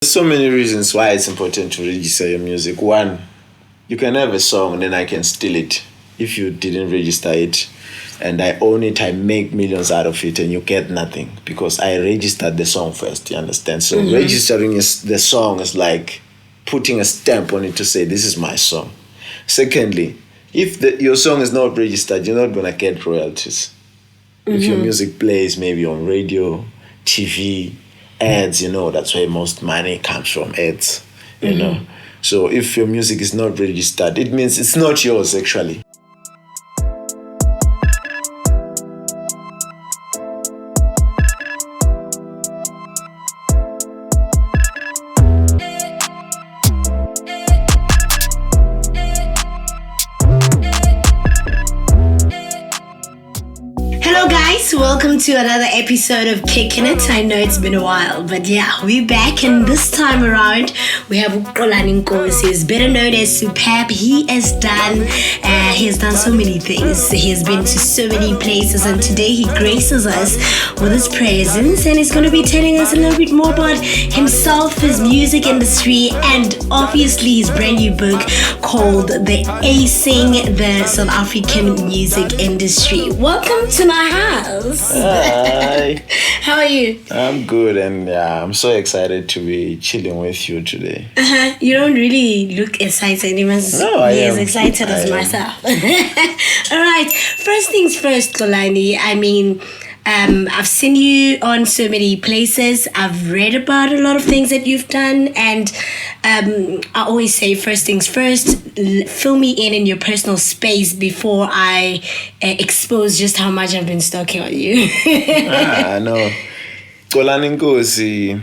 There's so many reasons why it's important to register your music. One, you can have a song and then I can steal it if you didn't register it. And I own it, I make millions out of it, and you get nothing because I registered the song first. You understand? So registering the song is like putting a stamp on it to say this is my song. Secondly, if your song is not registered, you're not gonna get royalties. If your music plays maybe on radio, TV, ads, that's where most money comes from, ads, you know. So if your music is not registered, it means it's not yours actually. Welcome to another episode of Kicking It. I know it's been a while, but yeah, we're back, and this time around we have Colani Nkosi, who's better known as SooPurB. He has done so many things. He has been to so many places, and today he graces us with his presence, and he's going to be telling us a little bit more about himself, his music industry, and obviously his brand new book called The Acing, the South African Music Industry. Welcome to my house. Hi. How are you? I'm good, and I'm so excited to be chilling with you today. You don't really look excited. You must be as excited as myself. All right. First things first, Colani. I mean, I've seen you on so many places. I've read about a lot of things that you've done, and I always say first things first, fill me in your personal space before I expose just how much I've been stalking on you. I know. Colani Nkosi,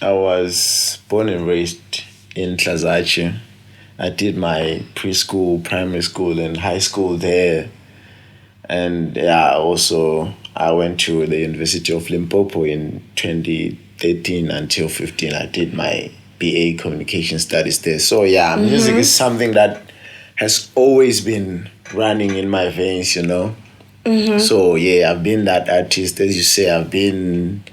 I was born and raised in Nhlazatshe. I did my preschool, primary school, and high school there. And also I went to the University of Limpopo in 2013 until 15. I did my BA Communication Studies there. So music is something that has always been running in my veins, So I've been that artist. As you say, I've been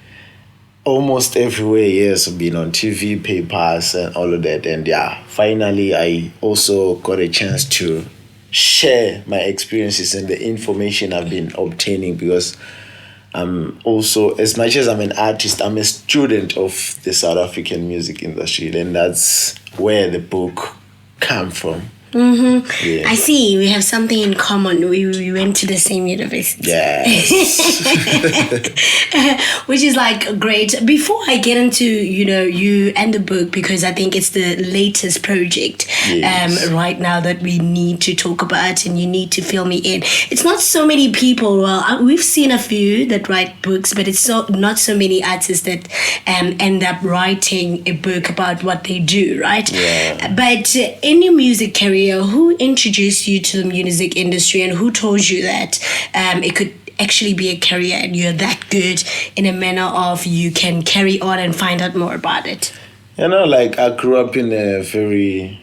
almost everywhere. Yes, I've been on TV, papers, and all of that. And finally I also got a chance to share my experiences and the information I've been obtaining, because I'm also, as much as I'm an artist, I'm a student of the South African music industry, and that's where the book came from. Yeah. I see. We have something in common. We went to the same university. Yes. Which is like great. Before I get into, you and the book, because I think it's the latest project right now that we need to talk about, and you need to fill me in. It's not so many people. Well, we've seen a few that write books, but it's not so many artists that end up writing a book about what they do, right? Yeah. But in your music career, who introduced you to the music industry, and who told you that it could actually be a career and you're that good in a manner of you can carry on and find out more about it? I grew up in a very...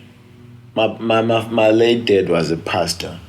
My late dad was a pastor.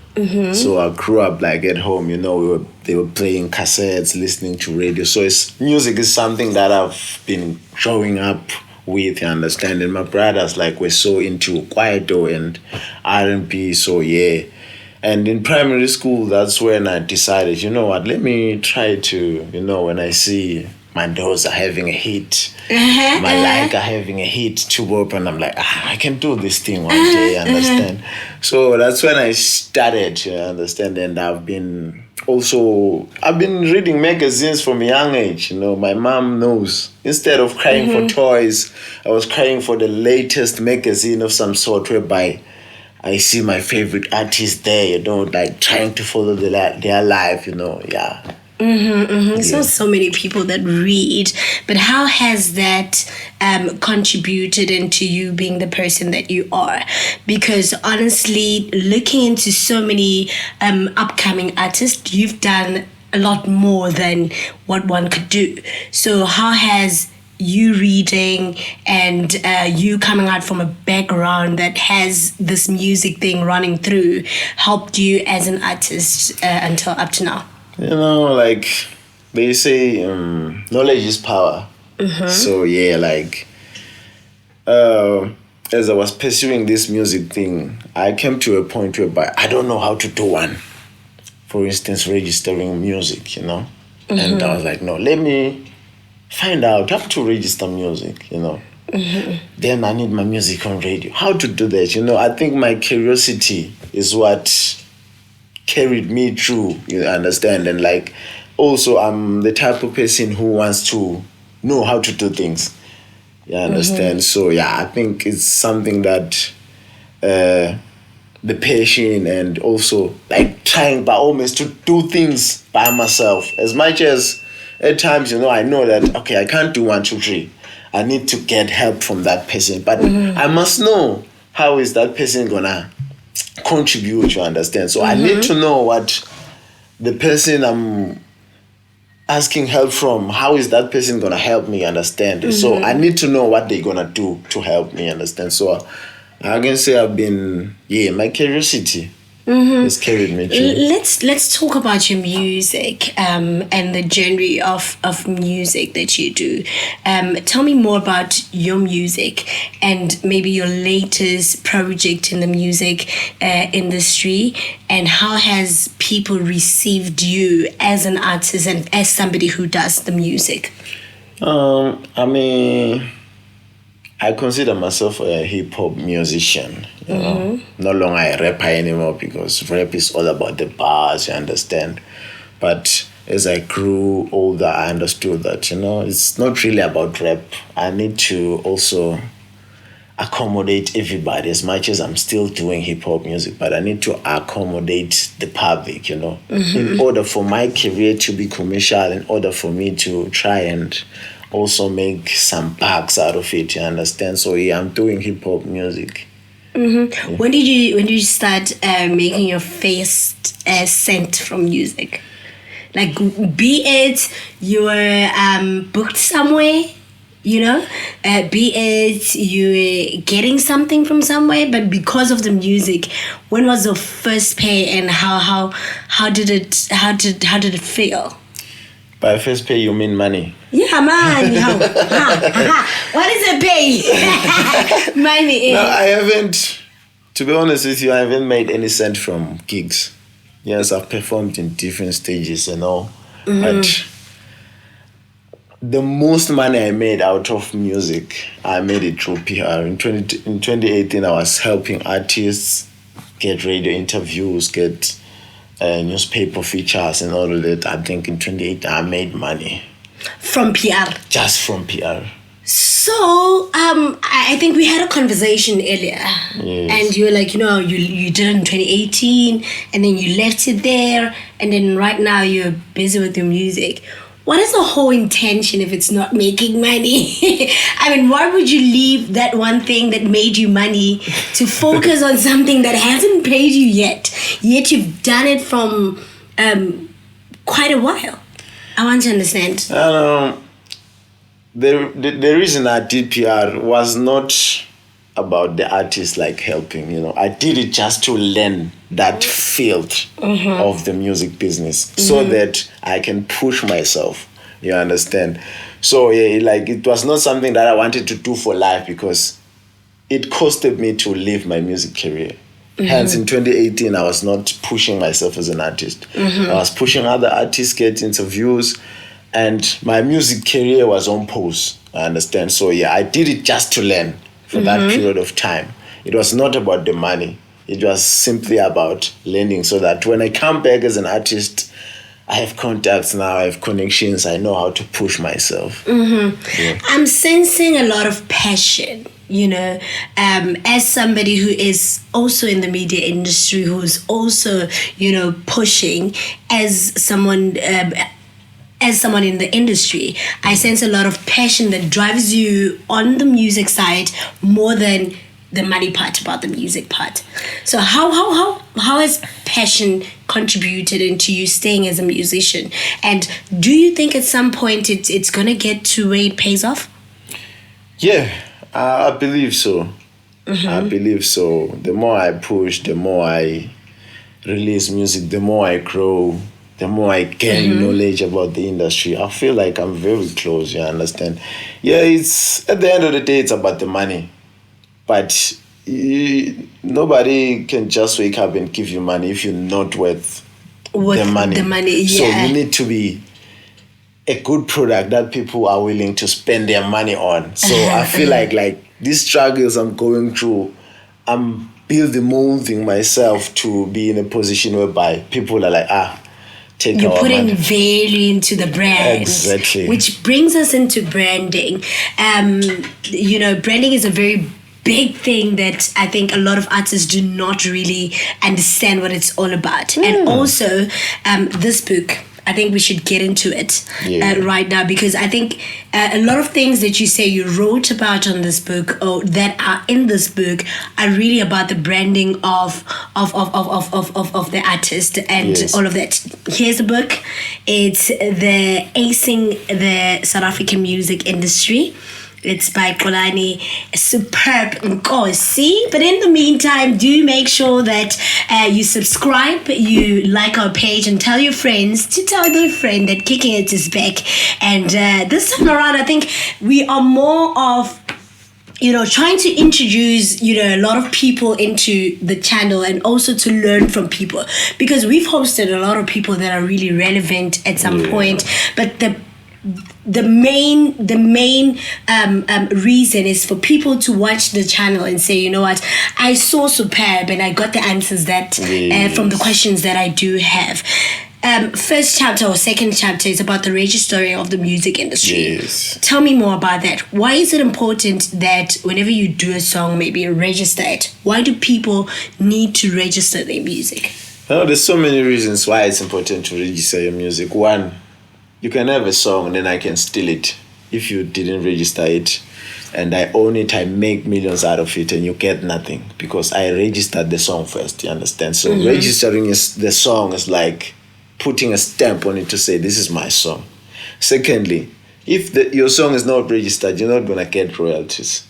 So I grew up at home, they were playing cassettes, listening to radio. So music is something that I've been growing up with, you understand, and my brothers were so into kwaito and R&B, so and in primary school that's when I decided, let me try to, when I see my Mandoza having a hit, my Laika having a hit to work, and I'm like, I can do this thing one day, understand? So that's when I started, you understand, and I've been reading magazines from a young age. My mom knows. Instead of crying for toys, I was crying for the latest magazine of some sort, whereby I see my favorite artist there, trying to follow their life, So many people that read, but how has that contributed into you being the person that you are? Because honestly, looking into so many upcoming artists, you've done a lot more than what one could do. So how has you reading and you coming out from a background that has this music thing running through helped you as an artist until up to now? They say knowledge is power. So as I was pursuing this music thing, I came to a point whereby I don't know how to do one. For instance, registering music, And I was like, no, let me find out how to register music, Then I need my music on radio. How to do that, I think my curiosity is what carried me through, you understand? And like, also, I'm the type of person who wants to know how to do things. You understand? So, yeah, I think it's something that the passion and also like trying by all means to do things by myself. As much as at times, I know that, okay, I can't do 1, 2, 3. I need to get help from that person. But I must know how is that person going to contribute, you understand? So I need to know what the person I'm asking help from, how is that person going to help me understand? So I need to know what they're going to do to help me understand. So I can say my curiosity has carried me through. Let's talk about your music and the genre of music that you do. Tell me more about your music and maybe your latest project in the music industry, and how has people received you as an artist and as somebody who does the music? I consider myself a hip-hop musician, No longer a rapper anymore, because rap is all about the bars, you understand. But as I grew older, I understood that, it's not really about rap. I need to also accommodate everybody, as much as I'm still doing hip-hop music, but I need to accommodate the public, in order for my career to be commercial, in order for me to try and also make some bucks out of it, you understand? So yeah, I'm doing hip-hop music. Yeah. When did you start making your first cent from music? Like, be it you were booked somewhere, be it you were getting something from somewhere, but because of the music, when was the first pay, and how did it feel? By first pay, you mean money? Yeah, man. What is a pay? Money. No, I haven't. To be honest with you, I haven't made any cent from gigs. Yes, I've performed in different stages and all. But the most money I made out of music, I made it through PR. In 2018, I was helping artists get radio interviews, get newspaper features and all of that. I think in 2018 I made money. From PR? Just from PR. So, I think we had a conversation earlier. Yes. And you were like, you did it in 2018 and then you left it there, and then right now you're busy with your music. What is the whole intention if it's not making money? I mean, why would you leave that one thing that made you money to focus on something that hasn't paid you yet? Yet you've done it from quite a while. I want to understand. The reason I did PR was not about the artist like helping, I did it just to learn that field of the music business so that I can push myself, you understand? So it was not something that I wanted to do for life, because it costed me to leave my music career. Hence, in 2018, I was not pushing myself as an artist. I was pushing other artists, get interviews, and my music career was on pause, I understand? So I did it just to learn for that period of time. It was not about the money. It was simply about learning, so that when I come back as an artist, I have contacts now, I have connections, I know how to push myself. Yeah. I'm sensing a lot of passion, as somebody who is also in the media industry, who's also, pushing as someone in the industry. I sense a lot of passion that drives you on the music side more than the money part about the music part. So how has passion contributed into you staying as a musician? And do you think at some point it's gonna get to where it pays off? Yeah, I believe so. I believe so. The more I push, the more I release music, the more I grow, the more I gain knowledge about the industry. I feel like I'm very close, you understand? Yeah, it's at the end of the day, it's about the money. But nobody can just wake up and give you money if you're not worth the money. So you need to be a good product that people are willing to spend their money on. So I feel like these struggles I'm going through, I'm molding myself to be in a position whereby people are like, take you're our putting money. value into the brand. Exactly. Which brings us into branding. Branding is a very big thing that I think a lot of artists do not really understand what it's all about. And also, this book, I think we should get into it right now, because I think a lot of things that you say you wrote about on this book or that are in this book are really about the branding of the artist and all of that. Here's the book. It's the Acing the South African music industry. It's by Colani Nkosi. But in the meantime, do make sure that you subscribe, you like our page, and tell your friends to tell their friend that Kicking It is back. And this time around, I think we are more of trying to introduce, a lot of people into the channel and also to learn from people, because we've hosted a lot of people that are really relevant at some point, but the main reason is for people to watch the channel and say, you know what, I saw SooPurB and I got the answers that from the questions that I do have. First chapter or second chapter is about the registering of the music industry. Yes. Tell me more about that. Why is it important that whenever you do a song, maybe you register it? Why do people need to register their music? There's so many reasons why it's important to register your music. One, you can have a song and then I can steal it if you didn't register it, and I own it, I make millions out of it, and you get nothing because I registered the song first, you understand? So registering the song is like putting a stamp on it to say, this is my song. Secondly, if your song is not registered, you're not going to get royalties.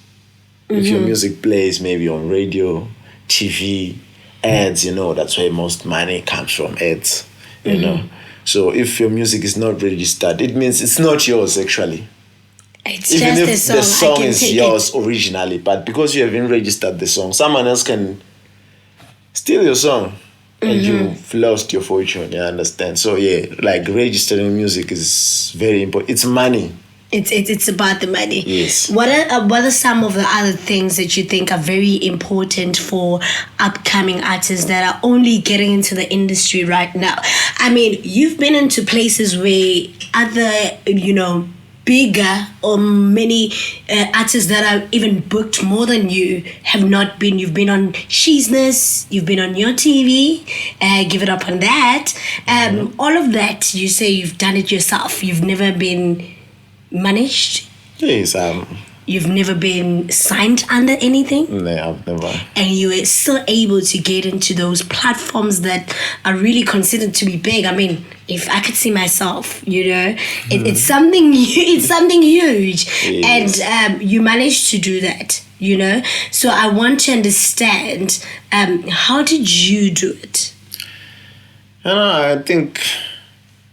If your music plays maybe on radio, TV, ads, that's where most money comes from, ads, you know. So if your music is not registered, it means it's not yours actually. It's even if just a song, the song is yours originally, but because you haven't registered the song, someone else can steal your song and you've lost your fortune, you understand? So like registering music is very important. It's money. It's about the money. Yes. What are some of the other things that you think are very important for upcoming artists that are only getting into the industry right now? I mean, you've been into places where other, bigger or many artists that are even booked more than you have not been. You've been on Shizness, you've been on your TV, give it up on that. All of that, you say you've done it yourself. You've never been managed? Yes. You've never been signed under anything? No, I've never. And you were still able to get into those platforms that are really considered to be big. I mean, if I could see myself, it's something. It's something huge, yes. And you managed to do that. So I want to understand, how did you do it? I think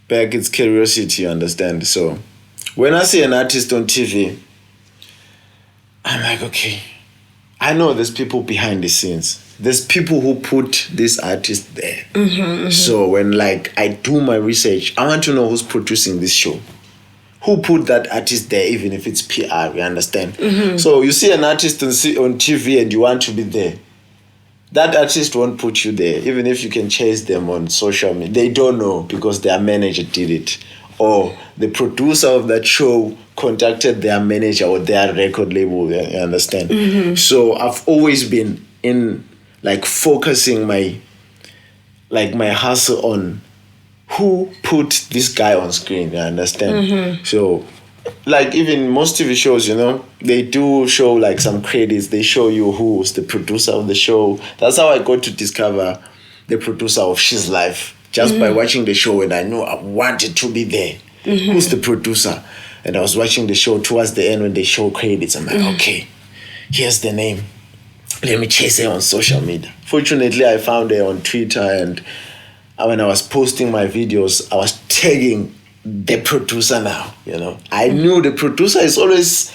back it's curiosity. You understand? So when I see an artist on TV, I'm like, okay, I know there's people behind the scenes. There's people who put this artist there. So when I do my research, I want to know who's producing this show. Who put that artist there, even if it's PR, you understand? So you see an artist on TV and you want to be there. That artist won't put you there, even if you can chase them on social media. They don't know because their manager did it. Or the producer of that show contacted their manager or their record label, you understand? So I've always been in focusing my hustle on who put this guy on screen, you understand? So even most TV shows, they do show some credits. They show you who's the producer of the show. That's how I got to discover the producer of She's Life. Just by watching the show, and I know I wanted to be there. Who's the producer? And I was watching the show towards the end when they show credits. I'm like, okay, here's the name. Let me chase her on social media. Fortunately, I found her on Twitter, and when I was posting my videos, I was tagging the producer now, I knew the producer is always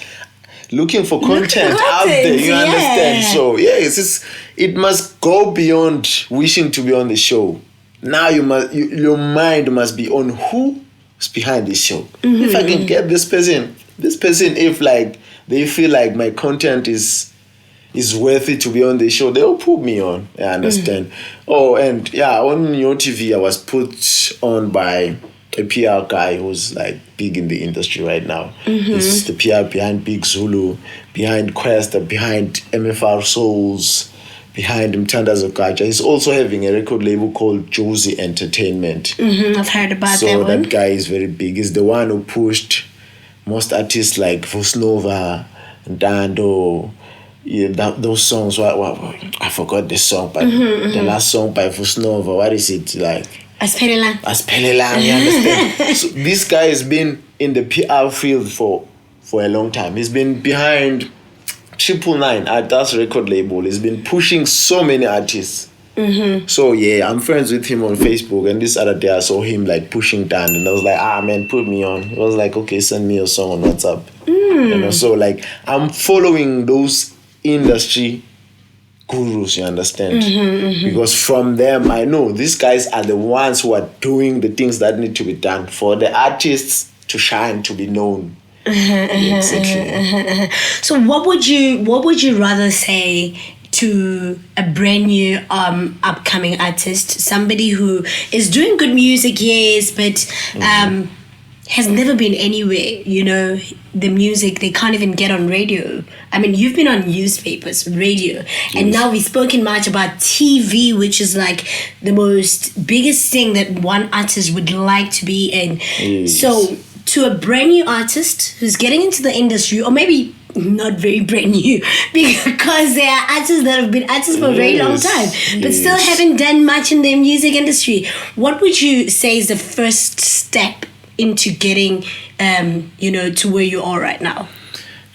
looking for content out there. You understand? So it must go beyond wishing to be on the show. Now your mind must be on who's behind this show. If I can get this person, if like they feel like my content is worthy to be on the show, they'll put me on. I understand. Oh, and on your TV, I was put on by a PR guy who's like big in the industry right now. He's the PR behind Big Zulu, behind Quest, behind MFR Souls, behind Nhlazatshe. He's also having a record label called Josie Entertainment. I've heard about that one. So that guy is very big. He's the one who pushed most artists like Vosnova, Dando. Those songs. I forgot the song, but the last song by Vosnova. What is it like? Aspelelang, you understand? So this guy has been in the PR field for a long time. He's been behind 999 at that record label. He's been pushing so many artists. So I'm friends with him on Facebook, and this other day I saw him like pushing Dan, and I was like, man, put me on. He was like, okay, send me a song on WhatsApp. So like I'm following those industry gurus, you understand? Because from them, I know these guys are the ones who are doing the things that need to be done for the artists to shine, to be known. Exactly. So what would you rather say to a brand new upcoming artist, somebody who is doing good music, yes, but has never been anywhere, the music, they can't even get on radio. I mean, you've been on newspapers, radio, and now we've spoken much about TV, which is like the most biggest thing that one artist would like to be in. So to a brand new artist who's getting into the industry, or maybe not very brand new, because there are artists that have been artists for a very long time, but still haven't done much in the music industry, what would you say is the first step into getting, to where you are right now?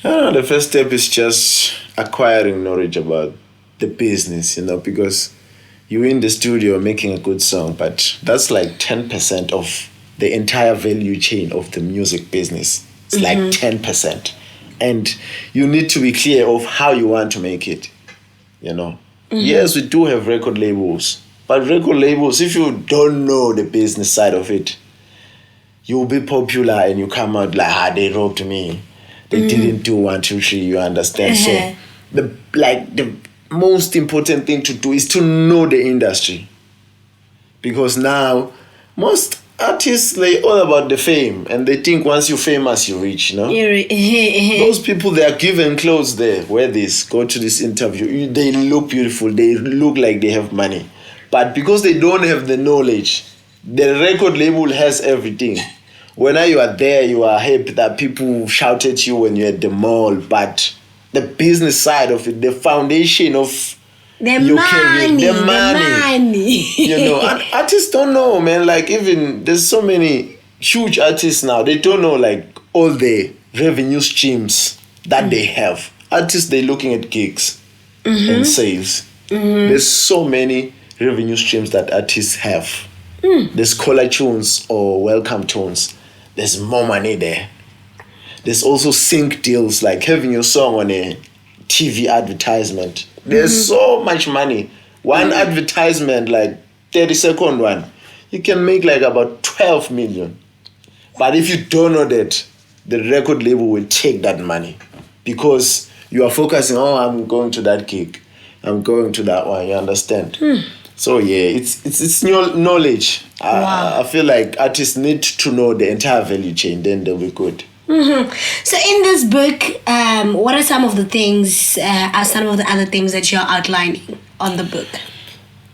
The first step is just acquiring knowledge about the business, because you're in the studio making a good song, but that's like 10% of the entire value chain of the music business. It's like 10%. And you need to be clear of how you want to make it, Yes, we do have record labels, but record labels, if you don't know the business side of it, you'll be popular and you come out like, they robbed me. They didn't do 1, 2, 3, you understand? So the most important thing to do is to know the industry. Because now most artists, they all about the fame, and they think once you're famous, you're rich, Those people, they are given clothes there, wear this, go to this interview. They look beautiful, they look like they have money. But because they don't have the knowledge, the record label has everything. When you are there, you are happy that people shout at you when you're at the mall, but the business side of it, the foundation of your career, the money. And artists don't know, man. Like, even there's so many huge artists now, they don't know like all the revenue streams that they have. Artists, they're looking at gigs and sales. There's so many revenue streams that artists have. There's caller tunes or welcome tunes. There's more money there. There's also sync deals, like having your song on a TV advertisement. There's so much money. One advertisement, like 30-second one, you can make like about 12 million. But if you don't know that, the record label will take that money because you are focusing, I'm going to that gig, I'm going to that one, you understand? So it's knowledge. Wow. I feel like artists need to know the entire value chain, then they'll be good. So in this book, what are some of the things, some of the other things that you're outlining on the book?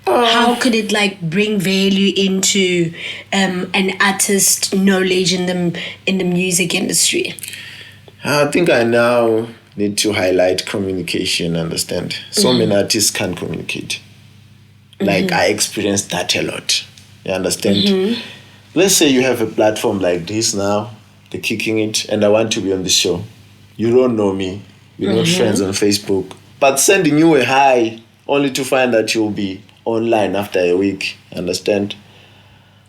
How could it like bring value into an artist's knowledge in the music industry? I think I now need to highlight communication, understand? So many artists can't communicate. Like, I experienced that a lot. You understand? Let's say you have a platform like this now, the Kickin'IT, and I want to be on the show. You don't know me. We're not friends on Facebook. But sending you a hi only to find that you'll be online after a week. Understand?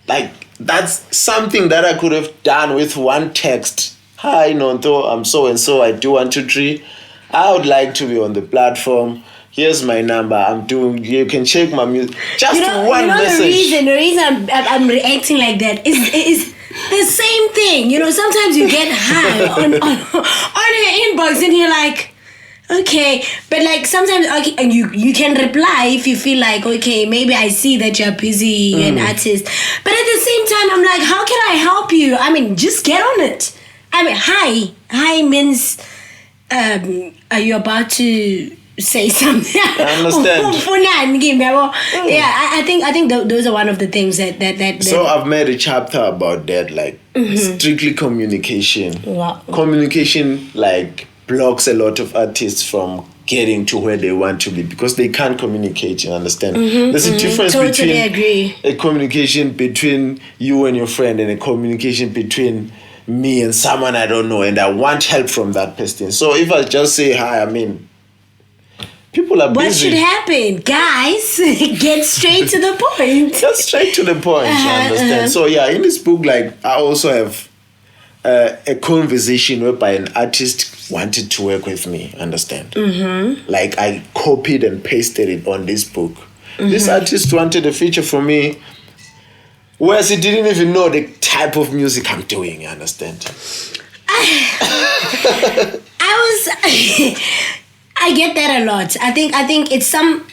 Like, that's something that I could have done with one text. hi Nonto, I'm so and so, I do 1, 2, 3. I would like to be on the platform. Here's my number. You can check my music. Just one message. The reason I'm reacting like that is the same thing. Sometimes you get high on your inbox and you're like, okay, but like sometimes and you can reply if you feel like, okay, maybe I see that you're busy, you're an artist, but at the same time I'm like, how can I help you? I mean, just get on it. I mean, hi means are you about to say something? I understand. Yeah, I think those are one of the things that so I've made a chapter about that, like strictly communication. Wow. Communication like blocks a lot of artists from getting to where they want to be because they can't communicate, you understand? There's a difference between a communication between you and your friend and a communication between me and someone I don't know and I want help from that person. So if I just say hi, I mean, people are busy. What should happen? Guys, get straight to the point. Just straight to the point, you understand? So yeah, in this book, like I also have a conversation whereby an artist wanted to work with me, understand? Like I copied and pasted it on this book. This artist wanted a feature from me, whereas he didn't even know the type of music I'm doing, you understand? I get that a lot. I think it's some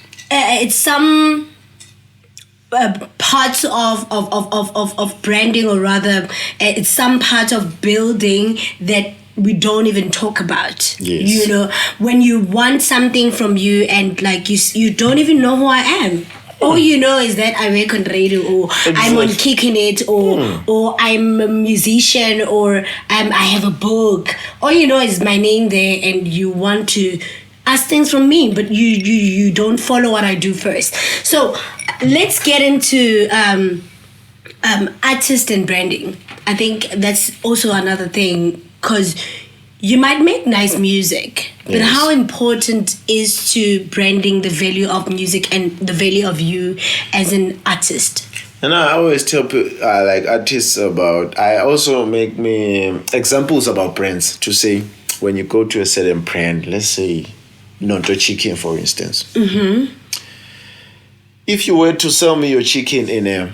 parts of branding, or rather, it's some part of building that we don't even talk about. Yes. When you want something from you and like you don't even know who I am. All you know is that I work on radio, or I'm on Kickin'IT, or I'm a musician, or I have a book. All you know is my name there, and you want to ask things from me, but you don't follow what I do first. So let's get into artist and branding. I think that's also another thing, because you might make nice music, but how important is to branding the value of music and the value of you as an artist? And I always tell like artists about, I also make me examples about brands to say, when you go to a certain brand, let's say Nonto Chicken, for instance. If you were to sell me your chicken in a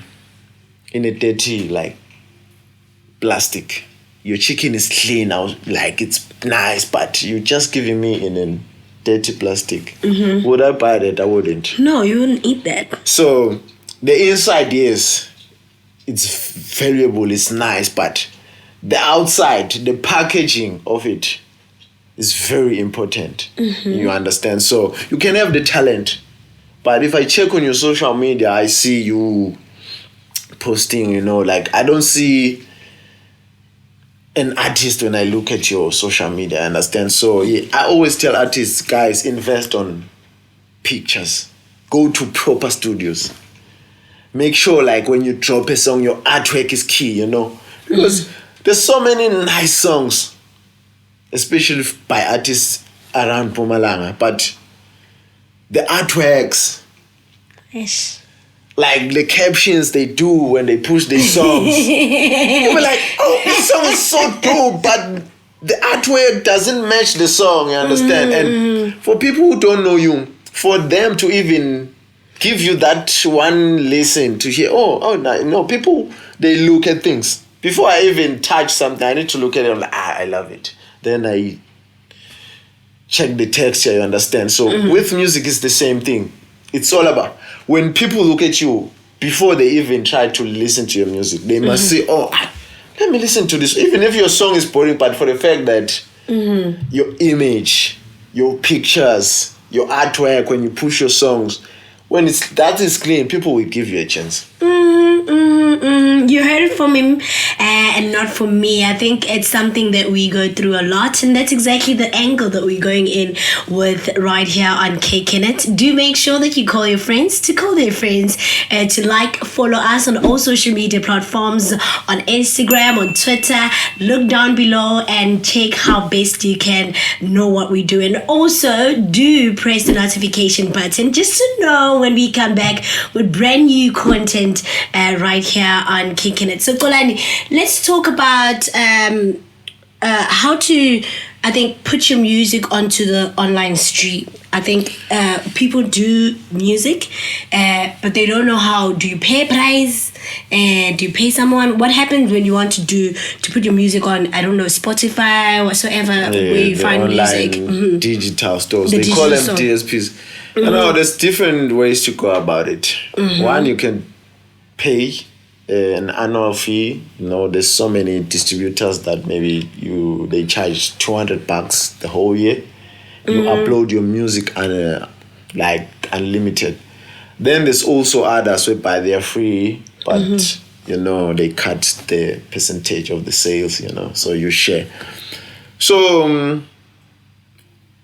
dirty like plastic, your chicken is clean, like it's nice, but you're just giving me in a dirty plastic. Would I buy that? I wouldn't. No, you wouldn't eat that. So the inside, yes, it's valuable, it's nice, but the outside, the packaging of it is very important. You understand? So you can have the talent, but if I check on your social media, I see you posting, like I don't see an artist when I look at your social media, understand? So yeah, I always tell artists, guys, invest on pictures. Go to proper studios. Make sure like when you drop a song, your artwork is key, because there's so many nice songs, especially by artists around Mpumalanga, but the artworks, yes, like the captions they do when they push their songs, you were like, oh, this song is so dope, but the artwork doesn't match the song, you understand? And for people who don't know you, for them to even give you that one listen to hear, no, people, they look at things. Before I even touch something, I need to look at it, I'm like, I love it. Then I check the texture, you understand? So with music, it's the same thing. It's all about, when people look at you, before they even try to listen to your music, they must say, let me listen to this. Even if your song is boring, but for the fact that your image, your pictures, your artwork, when you push your songs, when that is clean, people will give you a chance. You heard it from him and not from me. I think it's something that we go through a lot, and that's exactly the angle that we're going in with right here on Kickin'IT. Do make sure that you call your friends to call their friends, to follow us on all social media platforms, on Instagram, on Twitter. Look down below and check how best you can know what we do, and also do press the notification button just to know when we come back with brand new content right here on Kickin'IT. So Colani, let's talk about how to, I think, put your music onto the online stream. I think people do music, but they don't know how. Do you pay a price? Do you pay someone? What happens when you want to put your music on, I don't know, Spotify, whatsoever, where you find music? Digital stores. They call them DSPs. You know, there's different ways to go about it. One, you can pay an annual fee. You know, there's so many distributors that maybe they charge $200 the whole year. You upload your music and like unlimited. Then there's also others whereby they are free, but you know, they cut the percentage of the sales, you know, so you share. So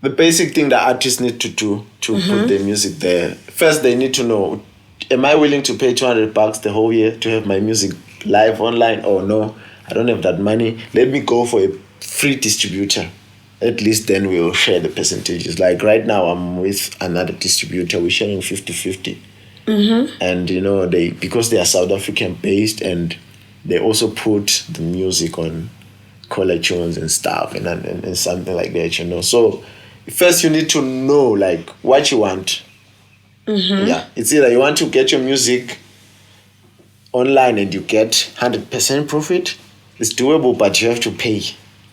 the basic thing that artists need to do to put their music there, first they need to know, am I willing to pay $200 the whole year to have my music live online? Or no, I don't have that money. Let me go for a free distributor. At least then we'll share the percentages. Like right now, I'm with another distributor. We're sharing 50-50. And, you know, because they are South African based, and they also put the music on caller tunes and stuff and something like that, you know. So first you need to know, like, what you want. Yeah, it's either you want to get your music online and you get 100% profit. It's doable, but you have to pay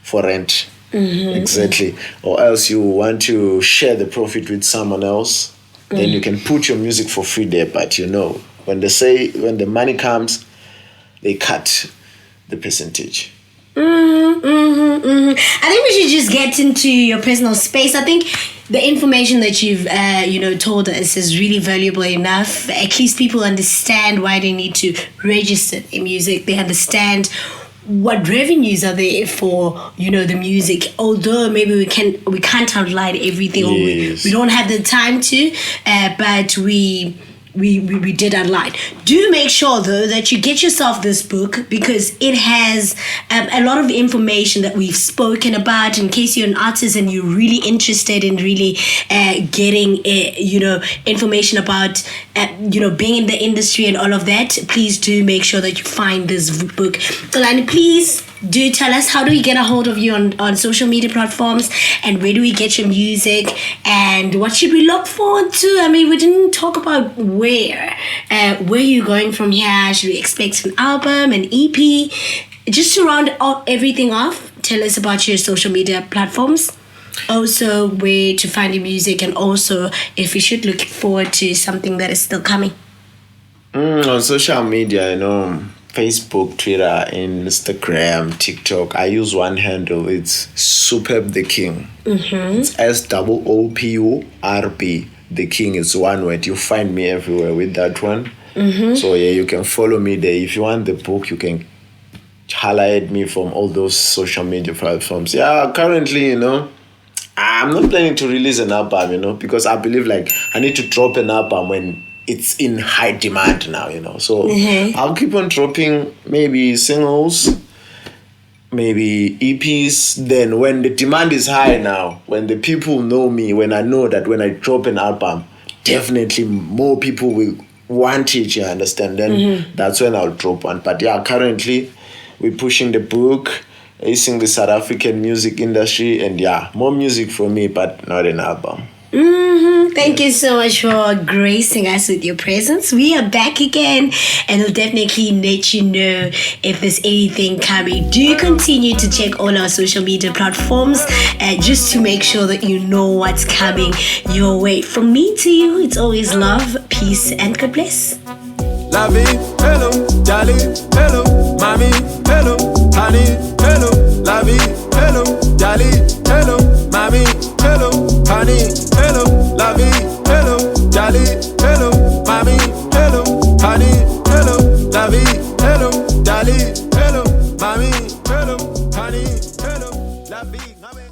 for rent. Exactly. Or else you want to share the profit with someone else, then you can put your music for free there. But you know, when the money comes, they cut the percentage. I think we should just get into your personal space. I think the information that you've told us is really valuable enough. At least people understand why they need to register their music. They understand what revenues are there for, you know, the music. Although maybe we can't outline everything, or we don't have the time to, but we did outline. Do make sure though that you get yourself this book, because it has a lot of information that we've spoken about. In case you're an artist and you're really interested in really getting information about being in the industry and all of that, please do make sure that you find this book. Colani, please do tell us, how do we get a hold of you on social media platforms, and where do we get your music, and what should we look forward to? I mean, we didn't talk about where you're going from here. Should we expect an album, an EP? Just to round everything off, tell us about your social media platforms, also where to find your music, and also if we should look forward to something that is still coming. On social media, you know, Facebook, Twitter, Instagram, TikTok. I use one handle. It's SooPurB the King. It's SOOPURB the King. It's one word. You find me everywhere with that one. So yeah, you can follow me there. If you want the book, you can highlight me from all those social media platforms. Yeah, currently, you know, I'm not planning to release an album, you know, because I believe like I need to drop an album when it's in high demand now, you know. So I'll keep on dropping maybe singles, maybe EPs. Then when the demand is high now, when the people know me, when I know that when I drop an album, definitely more people will want it, you understand? Then that's when I'll drop one. But yeah, currently we're pushing the book, acing the South African music industry, and yeah, more music for me, but not an album. Thank you so much for gracing us with your presence. We are back again, and we'll definitely let you know if there's anything coming. Do continue to check all our social media platforms just to make sure that you know what's coming your way. From me to you, it's always love, peace, and God bless. La vie, hello, Jolly, hello, mommy, hello, honey, hello, la vie, hello, Jolly, hello, mommy, hello, honey, hello, la vie, hello, Jolly, hello, mommy, hello, honey, hello, la vie, hello, Jolly, hello, mommy, hello, honey, hello, la vie.